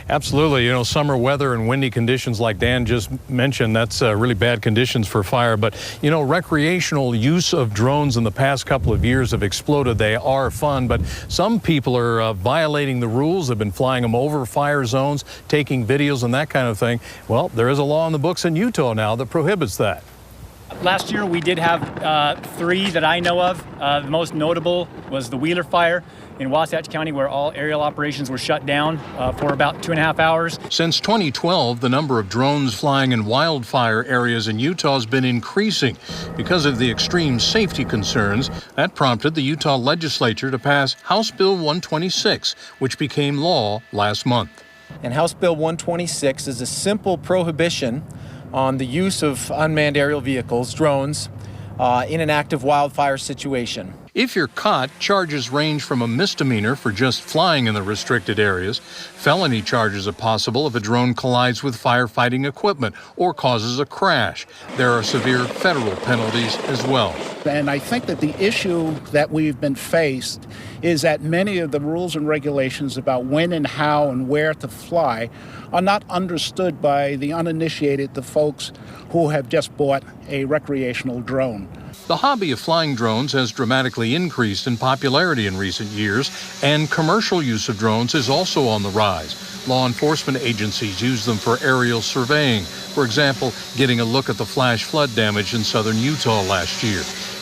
Absolutely. You know, summer weather and windy conditions like Dan just mentioned, that's really bad conditions for fire. But, you know, recreational use of drones in the past couple of years have exploded. They are fun, but some people are violating the rules. They've been flying them over fire zones, taking videos and that kind of thing. Well, there is a law in the books in Utah now that prohibits that. Last year, we did have 3 that I know of. The most notable was the Wheeler fire in Wasatch County, where all aerial operations were shut down for about 2.5 hours. Since 2012, the number of drones flying in wildfire areas in Utah has been increasing because of the extreme safety concerns. That prompted the Utah legislature to pass House Bill 126, which became law last month. And House Bill 126 is a simple prohibition on the use of unmanned aerial vehicles, drones, in an active wildfire situation. If you're caught, charges range from a misdemeanor for just flying in the restricted areas. Felony charges are possible if a drone collides with firefighting equipment or causes a crash. There are severe federal penalties as well. And I think that the issue that we've been faced is that many of the rules and regulations about when and how and where to fly are not understood by the uninitiated, the folks who have just bought a recreational drone. The hobby of flying drones has dramatically increased in popularity in recent years, and commercial use of drones is also on the rise. Law enforcement agencies use them for aerial surveying, for example, getting a look at the flash flood damage in southern Utah last year.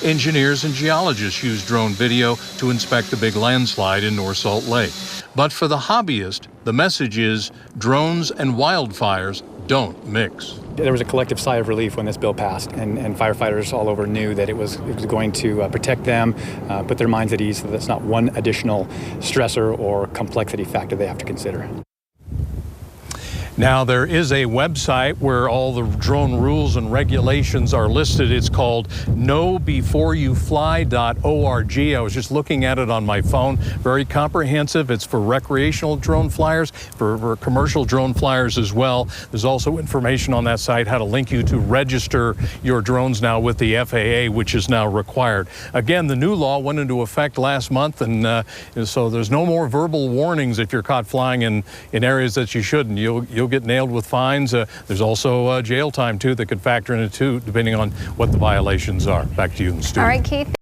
Engineers and geologists use drone video to inspect the big landslide in North Salt Lake. But for the hobbyist, the message is drones and wildfires don't mix. There was a collective sigh of relief when this bill passed, and firefighters all over knew that it was going to protect them, put their minds at ease, so that's not one additional stressor or complexity factor they have to consider. Now, there is a website where all the drone rules and regulations are listed. It's called knowbeforeyoufly.org. I was just looking at it on my phone. Very comprehensive. It's for recreational drone flyers, for commercial drone flyers as well. There's also information on that site how to link you to register your drones now with the FAA, which is now required. Again, the new law went into effect last month, and so there's no more verbal warnings if you're caught flying in areas that you shouldn't. You'll get nailed with fines. There's also jail time, too, that could factor in it, too, depending on what the violations are. Back to you in the studio. All right, Keith.